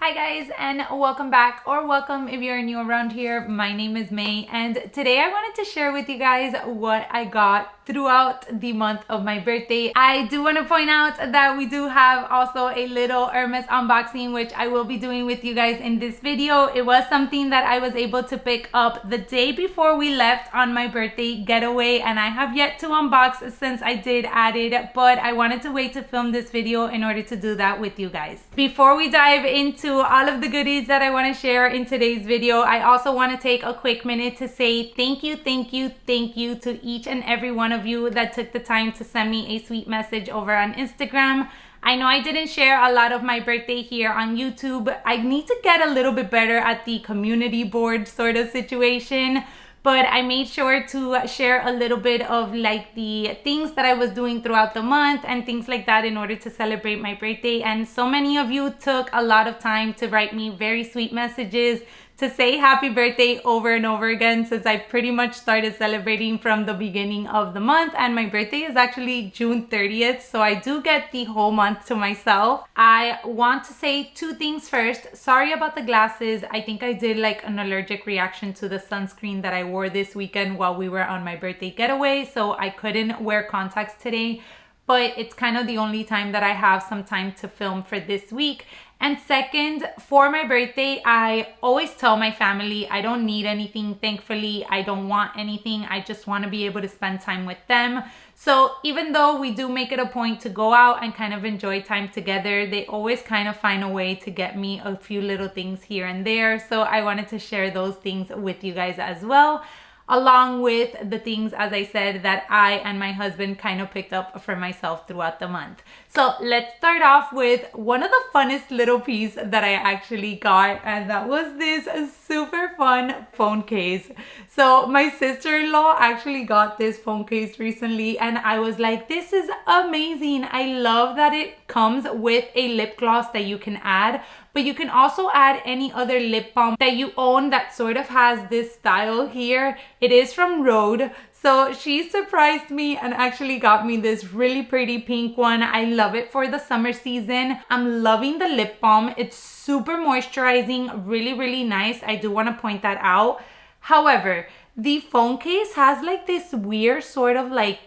Hi guys, and welcome back, or welcome if you're new around here. My name is May, and today I wanted to share with you guys what I got throughout the month of my birthday. I do want to point out that we do have also a little Hermes unboxing, which I will be doing with you guys in this video. It was something that I was able to pick up the day before we left on my birthday getaway, and I have yet to unbox since I did add it, but I wanted to wait to film this video in order to do that with you guys. Before we dive into all of the goodies that I want to share in today's video, I also want to take a quick minute to say thank you to each and every one of you that took the time to send me a sweet message over on Instagram. I know I didn't share a lot of my birthday here on YouTube. I need to get a little bit better at the community board sort of situation, but I made sure to share a little bit of like the things that I was doing throughout the month and things like that in order to celebrate my birthday. And so many of you took a lot of time to write me very sweet messages to say happy birthday over and over again, since I pretty much started celebrating from the beginning of the month, and my birthday is actually June 30th, so I do get the whole month to myself. I want to say two things first. Sorry about the glasses. I think I did like an allergic reaction to the sunscreen that I wore this weekend while we were on my birthday getaway, so I couldn't wear contacts today, but it's kind of the only time that I have some time to film for this week. And second, for my birthday, I always tell my family I don't need anything, thankfully. I don't want anything. I just want to be able to spend time with them. So even though we do make it a point to go out and kind of enjoy time together, they always kind of find a way to get me a few little things here and there. So I wanted to share those things with you guys as well, along with the things, as I said, that I and my husband kind of picked up for myself throughout the month. So let's start off with one of the funnest little piece that I actually got, and that was this super fun phone case. So my sister-in-law actually got this phone case recently, and I was like, this is amazing. I love that it comes with a lip gloss that you can add, but you can also add any other lip balm that you own that sort of has this style here. It is from Rhode. So she surprised me and actually got me this really pretty pink one. I love it for the summer season. I'm loving the lip balm. It's super moisturizing, really nice. I do want to point that out. However, the phone case has like this weird sort of like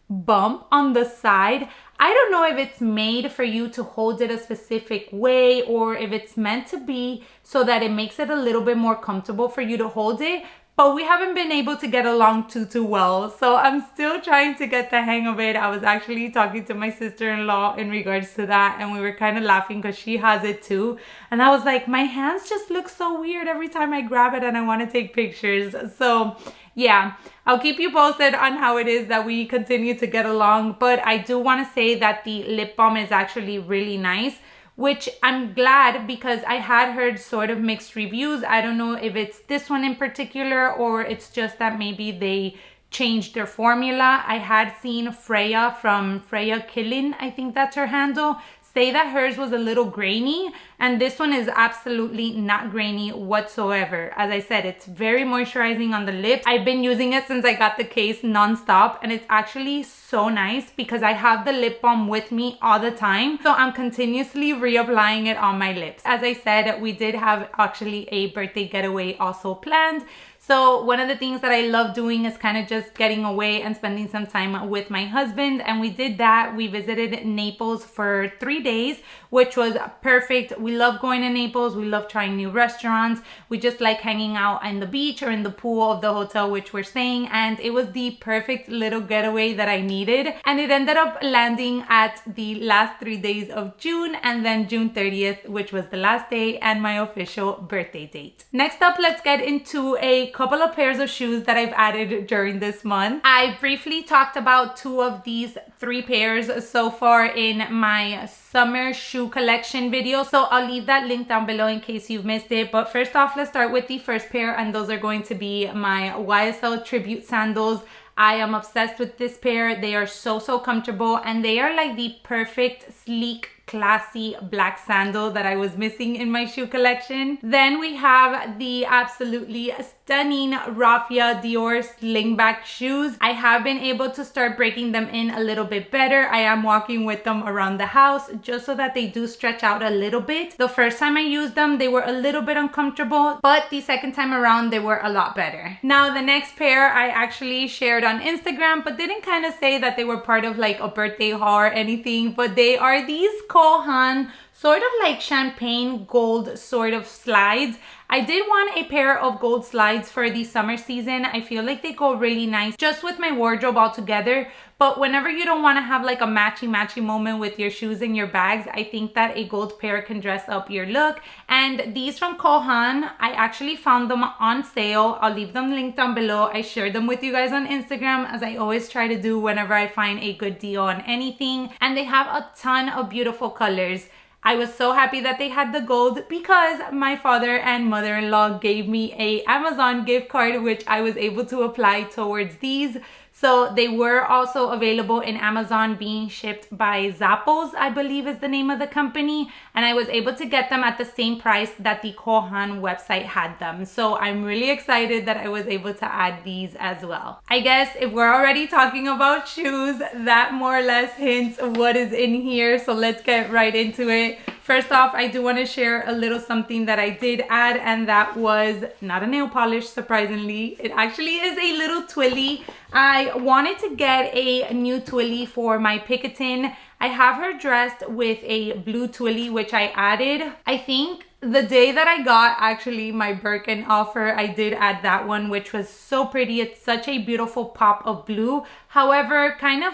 bump on the side. I don't know if it's made for you to hold it a specific way or if it's meant to be so that it makes it a little bit more comfortable for you to hold it, but we haven't been able to get along too well. So I'm still trying to get the hang of it. I was actually talking to my sister-in-law in regards to that, and we were kind of laughing because she has it too. And I was like, my hands just look so weird every time I grab it and I want to take pictures. So yeah, I'll keep you posted on how it is that we continue to get along. But I do want to say that the lip balm is actually really nice, which I'm glad, because I had heard sort of mixed reviews. I don't know if it's this one in particular or it's just that maybe they changed their formula. I had seen Freya from Freya Killin, I think that's her handle, say that hers was a little grainy, and this one is absolutely not grainy whatsoever. As I said, it's very moisturizing on the lips. I've been using it since I got the case nonstop, and it's actually so nice because I have the lip balm with me all the time, so I'm continuously reapplying it on my lips. As I said, we did have actually a birthday getaway also planned. So one of the things that I love doing is kind of just getting away and spending some time with my husband, and we did that. We visited Naples for 3 days, which was perfect. We love going to Naples. We love trying new restaurants. We just like hanging out on the beach or in the pool of the hotel which we're staying, and it was the perfect little getaway that I needed. And it ended up landing at the last 3 days of June, and then June 30th, which was the last day and my official birthday date. Next up, let's get into a couple of pairs of shoes that I've added during this month. I briefly talked about 2 of these 3 pairs so far in my summer shoe collection video, so I'll leave that link down below in case you've missed it. But first off, let's start with the first pair, and those are going to be my YSL tribute sandals. I am obsessed with this pair. They are so comfortable, and they are like the perfect sleek classy black sandal that I was missing in my shoe collection. Then we have the absolutely stunning Raffia Dior Slingback shoes. I have been able to start breaking them in a little bit better. I am walking with them around the house just so that they do stretch out a little bit. The first time I used them, they were a little bit uncomfortable, but the second time around, they were a lot better. Now, the next pair I actually shared on Instagram, but didn't kind of say that they were part of like a birthday haul or anything, but they are these Kohan sort of like champagne gold sort of slides. I did want a pair of gold slides for the summer season. I feel like they go really nice just with my wardrobe all together. But whenever you don't want to have like a matchy moment with your shoes and your bags, I think that a gold pair can dress up your look. And these from Kohan, I actually found them on sale. I'll leave them linked down below. I shared them with you guys on Instagram, as I always try to do whenever I find a good deal on anything. And they have a ton of beautiful colors. I was so happy that they had the gold because my father and mother-in-law gave me a Amazon gift card, which I was able to apply towards these. So they were also available in Amazon, being shipped by Zappos, I believe is the name of the company. And I was able to get them at the same price that the Kohan website had them. So I'm really excited that I was able to add these as well. I guess if we're already talking about shoes, that more or less hints what is in here. So let's get right into it. First off, I do want to share a little something that I did add, and that was not a nail polish, surprisingly. It actually is a little Twilly. I wanted to get a new Twilly for my Picatin. I have her dressed with a blue Twilly, which I added. I think the day that I got actually my Birkin offer, I did add that one, which was so pretty. It's such a beautiful pop of blue. However, kind of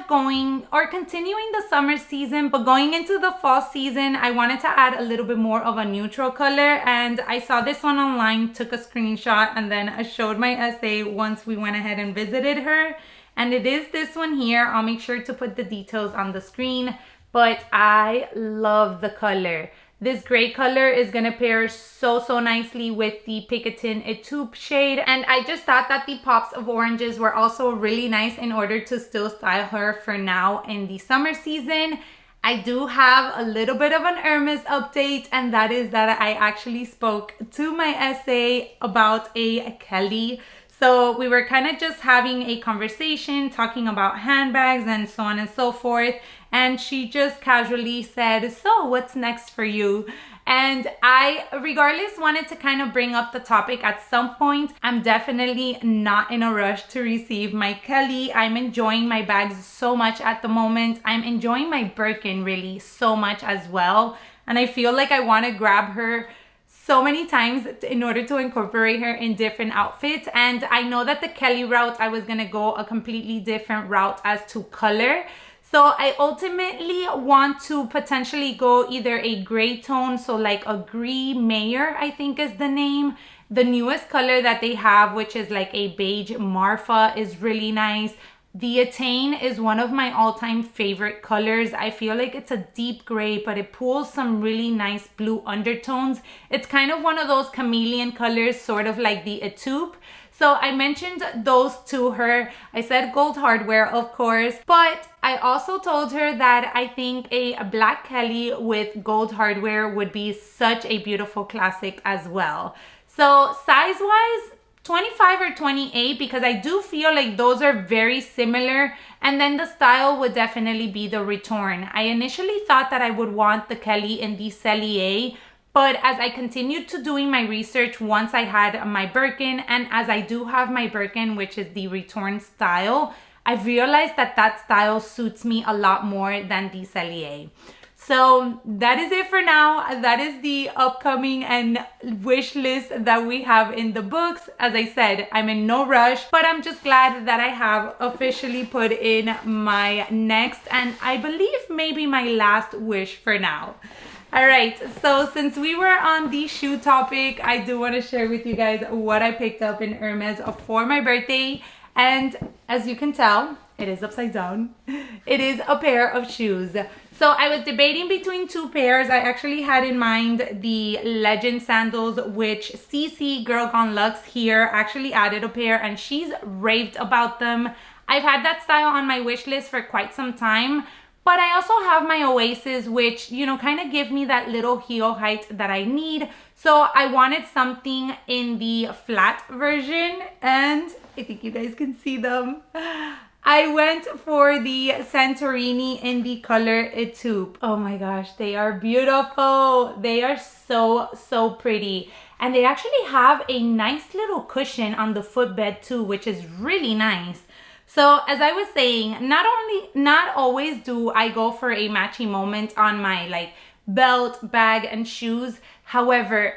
continuing the summer season, but going into the fall season, I wanted to add a little bit more of a neutral color. And I saw this one online, took a screenshot, and then I showed my essay once we went ahead and visited her. And it is this one here. I'll make sure to put the details on the screen, but I love the color. This gray color is gonna pair so nicely with the Picatin Etoupe shade. And I just thought that the pops of oranges were also really nice in order to still style her for now in the summer season. I do have a little bit of an Hermes update, and that is that I actually spoke to my essay about a Kelly. So we were kind of just having a conversation, talking about handbags and so on and so forth. And she just casually said, "So what's next for you?" And I, regardless, wanted to kind of bring up the topic at some point. I'm definitely not in a rush to receive my Kelly. I'm enjoying my bags so much at the moment. I'm enjoying my Birkin really so much as well. And I feel like I want to grab her so many times in order to incorporate her in different outfits. And I know that the Kelly route, I was gonna go a completely different route as to color. So I ultimately want to potentially go either a gray tone, so like a Gris Mayer, I think is the name. The newest color that they have, which is like a beige Marfa, is really nice. The Attain is one of my all-time favorite colors. I feel like it's a deep gray, but it pulls some really nice blue undertones. It's kind of one of those chameleon colors, sort of like the Etoupe. So I mentioned those to her. I said gold hardware, of course, but I also told her that I think a black Kelly with gold hardware would be such a beautiful classic as well. So size-wise, 25 or 28, because I do feel like those are very similar. And then the style would definitely be the return. I initially thought that I would want the Kelly in the Cellier, but as I continued to doing my research once I had my Birkin, and as I do have my Birkin, which is the return style, I realized that that style suits me a lot more than the Cellier. So that is it for now. That is the upcoming and wish list that we have in the books. As I said, I'm in no rush, but I'm just glad that I have officially put in my next and I believe maybe my last wish for now. All right, so since we were on the shoe topic, I do want to share with you guys what I picked up in Hermes for my birthday. And as you can tell, it is upside down. It is a pair of shoes. So I was debating between two pairs. I actually had in mind the Legend sandals, which CC Girl Gone Luxe here actually added a pair and she's raved about them. I've had that style on my wish list for quite some time, But I also have my Oasis, which, you know, kind of give me that little heel height that I need. So I wanted something in the flat version, and I think you guys can see them. I went for the Santorini in the color Etoupe. Oh my gosh, they are beautiful. They are so pretty. And they actually have a nice little cushion on the footbed too, which is really nice. So as I was saying, not always do I go for a matchy moment on my like belt, bag, and shoes. However,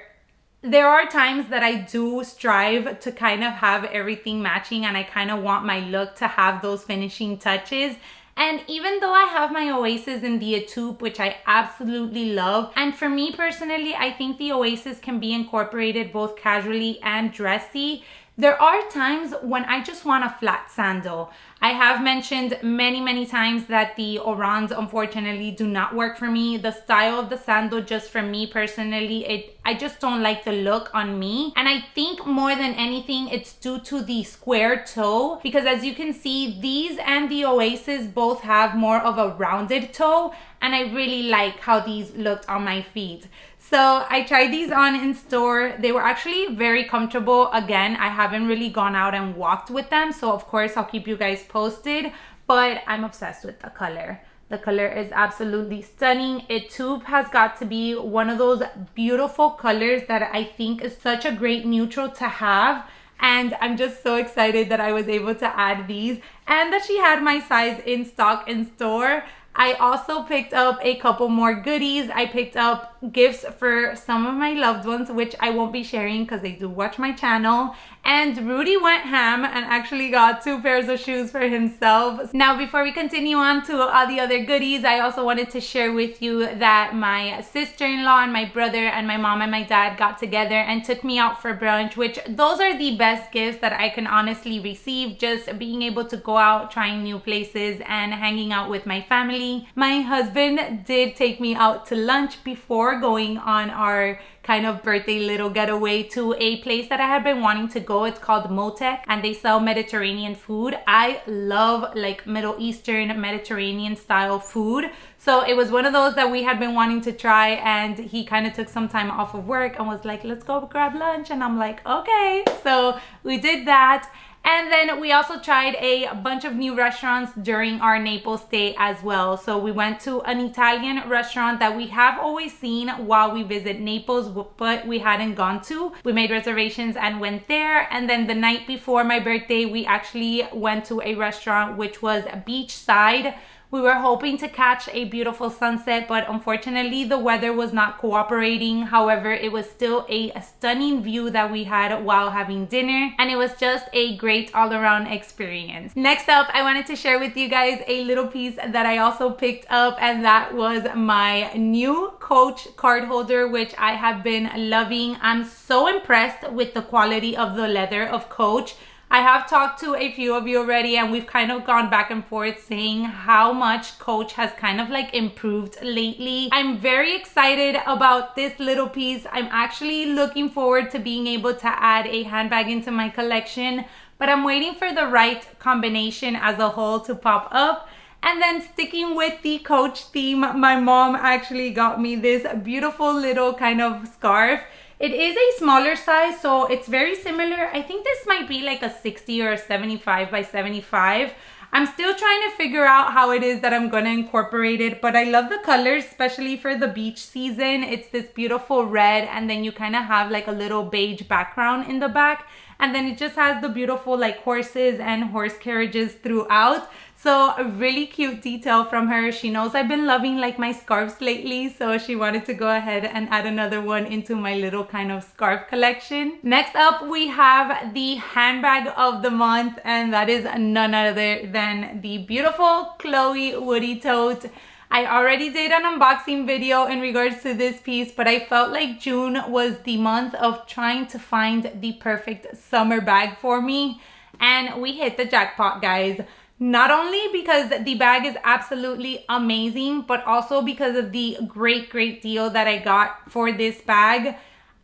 there are times that I do strive to kind of have everything matching, and I kind of want my look to have those finishing touches. And even though I have my Oasis in the Etoupe, which I absolutely love, and for me personally, I think the Oasis can be incorporated both casually and dressy, there are times when I just want a flat sandal. I have mentioned many times that the Orans unfortunately do not work for me. The style of the sandal, just for me personally, I just don't like the look on me. And I think more than anything, it's due to the square toe, because as you can see, these and the Oasis both have more of a rounded toe, and I really like how these looked on my feet. So I tried these on in store. They were actually very comfortable. Again, I haven't really gone out and walked with them, so of course I'll keep you guys posted, but I'm obsessed with the color. The color is absolutely stunning. Etoupe has got to be one of those beautiful colors that I think is such a great neutral to have. And I'm just so excited that I was able to add these and that she had my size in stock in store. I also picked up a couple more goodies. I picked up gifts for some of my loved ones, which I won't be sharing because they do watch my channel. And Rudy went ham and actually got 2 pairs of shoes for himself. Now, before we continue on to all the other goodies, I also wanted to share with you that my sister-in-law and my brother and my mom and my dad got together and took me out for brunch, which those are the best gifts that I can honestly receive. Just being able to go out, trying new places, and hanging out with my family. My husband did take me out to lunch before going on our kind of birthday little getaway to a place that I had been wanting to go. It's called Motek, and they sell Mediterranean food. I love like Middle Eastern, Mediterranean style food. So it was one of those that we had been wanting to try, and he kind of took some time off of work and was like, let's go grab lunch. And I'm like, okay. So we did that. And then we also tried a bunch of new restaurants during our Naples stay as well. So we went to an Italian restaurant that we have always seen while we visit Naples, but we hadn't gone to. We made reservations and went there. And then the night before my birthday, we actually went to a restaurant which was beachside. We were hoping to catch a beautiful sunset, but unfortunately the weather was not cooperating. However, it was still a stunning view that we had while having dinner, and it was just a great all-around experience. Next up, I wanted to share with you guys a little piece that I also picked up, and that was my new Coach card holder, which I have been loving. I'm so impressed with the quality of the leather of Coach. I have talked to a few of you already, and we've kind of gone back and forth saying how much Coach has kind of like improved lately. I'm very excited about this little piece. I'm actually looking forward to being able to add a handbag into my collection, but I'm waiting for the right combination as a whole to pop up. And then sticking with the Coach theme, my mom actually got me this beautiful little kind of scarf. It is a smaller size, so it's very similar. I think this might be like a 60 or a 75 by 75. I'm still trying to figure out how it is that I'm gonna incorporate it, but I love the colors, especially for the beach season. It's this beautiful red, and then you kind of have like a little beige background in the back. And then it just has the beautiful like horses and horse carriages throughout. So a really cute detail from her. She knows I've been loving like my scarves lately, so she wanted to go ahead and add another one into my little kind of scarf collection. Next up, we have the handbag of the month, and that is none other than the beautiful Chloe Woody Tote. I already did an unboxing video in regards to this piece, but I felt like June was the month of trying to find the perfect summer bag for me, and we hit the jackpot, guys. Not only because the bag is absolutely amazing, but also because of the great deal that I got for this bag.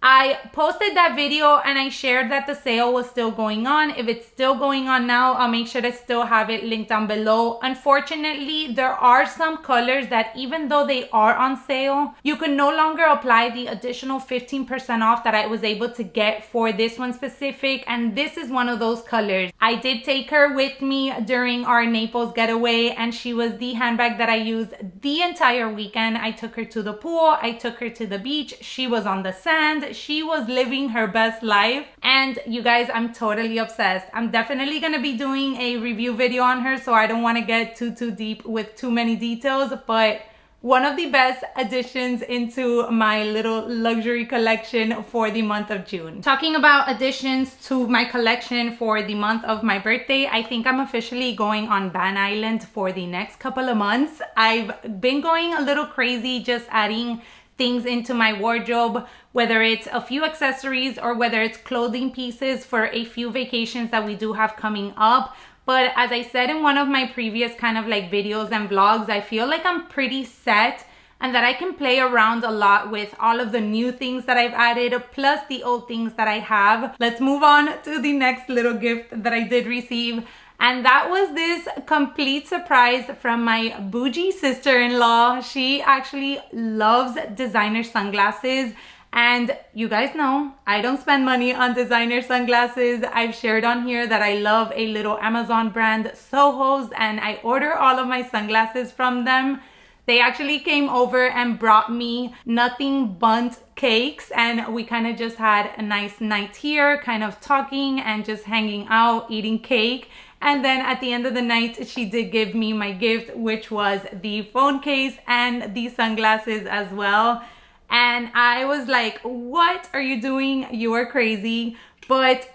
I posted that video and I shared that the sale was still going on. If it's still going on now, I'll make sure to still have it linked down below. Unfortunately, there are some colors that even though they are on sale, you can no longer apply the additional 15% off that I was able to get for this one specific. And this is one of those colors. I did take her with me during our Naples getaway, and she was the handbag that I used the entire weekend. I took her to the pool, I took her to the beach, she was on the sand, she was living her best life. And you guys, I'm totally obsessed. I'm definitely gonna be doing a review video on her, so I don't want to get too deep with too many details, but one of the best additions into my little luxury collection for the month of June. Talking about additions to my collection for the month of my birthday, I think I'm officially going on Van Island for the next couple of months. I've been going a little crazy just adding things into my wardrobe, whether it's a few accessories or whether it's clothing pieces for a few vacations that we do have coming up. But as I said in one of my previous kind of like videos and vlogs, I feel like I'm pretty set and that I can play around a lot with all of the new things that I've added, plus the old things that I have. Let's move on to the next little gift that I did receive. And that was this complete surprise from my bougie sister-in-law. She actually loves designer sunglasses. And you guys know, I don't spend money on designer sunglasses. I've shared on here that I love a little Amazon brand, Soho's, and I order all of my sunglasses from them. They actually came over and brought me nothing but cakes, and we kind of just had a nice night here, kind of talking and just hanging out, eating cake. And then at the end of the night, she did give me my gift, which was the phone case and the sunglasses as well. And I was like, what are you doing? You are crazy. But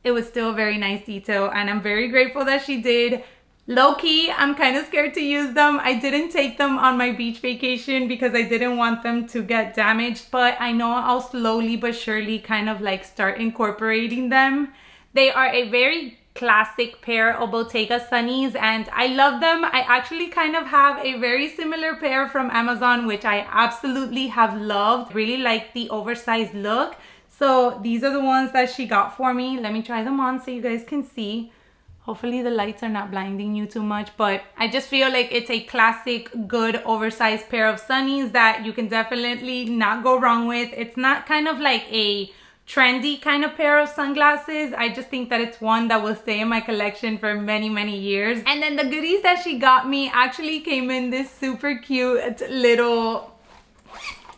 it was still a very nice detail, and I'm very grateful that she did. Low-key, I'm kind of scared to use them. I didn't take them on my beach vacation because I didn't want them to get damaged, but I know I'll slowly but surely kind of like start incorporating them. They are a very classic pair of Bottega Sunnies, and I love them. I actually kind of have a very similar pair from Amazon, which I absolutely have loved. Really like the oversized look. So these are the ones that she got for me. Let me try them on so you guys can see. Hopefully the lights are not blinding you too much, but I just feel like it's a classic, good, oversized pair of sunnies that you can definitely not go wrong with. It's not kind of like a trendy kind of pair of sunglasses. I just think that it's one that will stay in my collection for many years. And then the goodies that she got me actually came in this super cute little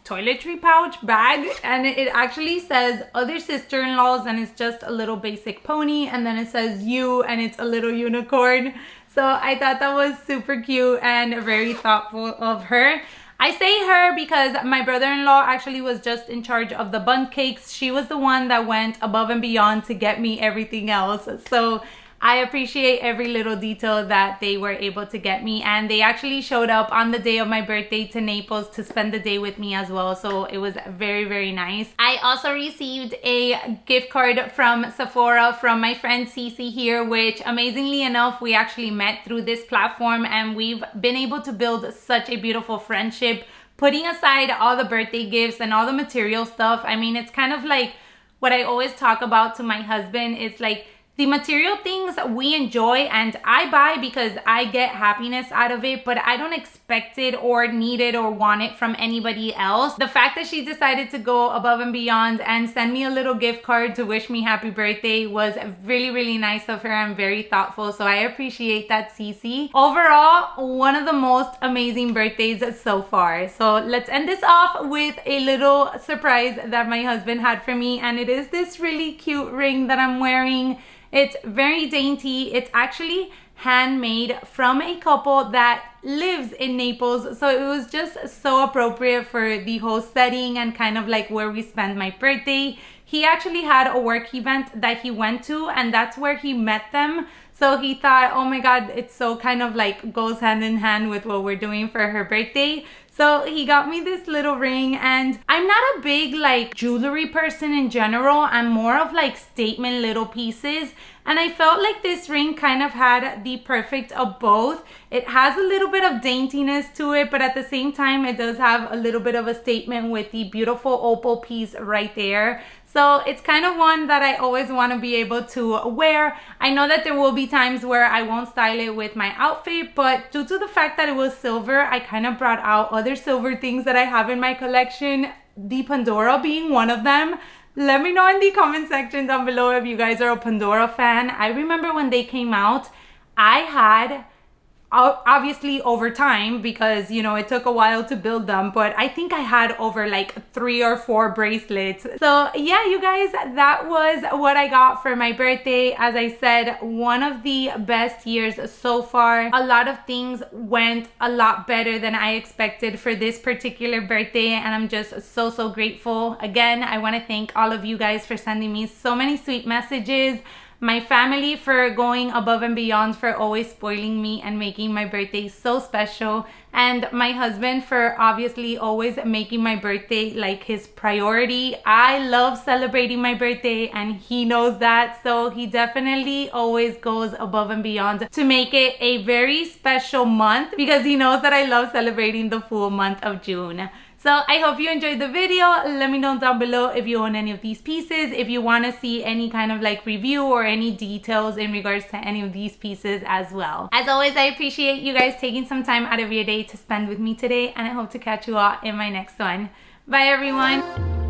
toiletry pouch bag, and it actually says other sister-in-laws, and it's just a little basic pony, and then it says you, and it's a little unicorn. So I thought that was super cute and very thoughtful of her. I say her because my brother-in-law actually was just in charge of the bundt cakes. She was the one that went above and beyond to get me everything else. So I appreciate every little detail that they were able to get me, and they actually showed up on the day of my birthday to Naples to spend the day with me as well, so it was very nice. I also received a gift card from Sephora from my friend Cece here, which amazingly enough we actually met through this platform, and we've been able to build such a beautiful friendship. Putting aside all the birthday gifts and all the material stuff, I mean, it's kind of like what I always talk about to my husband. It's like the material things we enjoy and I buy because I get happiness out of it, but I don't expect it or need it or want it from anybody else. The fact that she decided to go above and beyond and send me a little gift card to wish me happy birthday was really nice of her and very thoughtful. So I appreciate that, Cece. Overall, one of the most amazing birthdays so far. So let's end this off with a little surprise that my husband had for me, and it is this really cute ring that I'm wearing. It's very dainty. It's actually handmade from a couple that lives in Naples, so it was just so appropriate for the whole setting and kind of like where we spend my birthday. He actually had a work event that he went to, and that's where he met them. So he thought, oh my god, it's so kind of like goes hand in hand with what we're doing for her birthday. So he got me this little ring, and I'm not a big like jewelry person in general. I'm more of like statement little pieces. And I felt like this ring kind of had the perfect of both. It has a little bit of daintiness to it, but at the same time, it does have a little bit of a statement with the beautiful opal piece right there. So it's kind of one that I always want to be able to wear. I know that there will be times where I won't style it with my outfit, but due to the fact that it was silver, I kind of brought out other silver things that I have in my collection, the Pandora being one of them. Let me know in the comment section down below if you guys are a Pandora fan. I remember when they came out, I had, obviously over time, because you know it took a while to build them, but I think I had over like 3 or 4 bracelets. So yeah, you guys, that was what I got for my birthday. As I said, one of the best years so far. A lot of things went a lot better than I expected for this particular birthday, and I'm just so grateful. Again, I want to thank all of you guys for sending me so many sweet messages, my family for going above and beyond for always spoiling me and making my birthday so special, and my husband for obviously always making my birthday like his priority. I love celebrating my birthday and he knows that, so he definitely always goes above and beyond to make it a very special month because he knows that I love celebrating the full month of June. So I hope you enjoyed the video. Let me know down below if you own any of these pieces, if you want to see any kind of like review or any details in regards to any of these pieces as well. As always, I appreciate you guys taking some time out of your day to spend with me today, and I hope to catch you all in my next one. Bye everyone.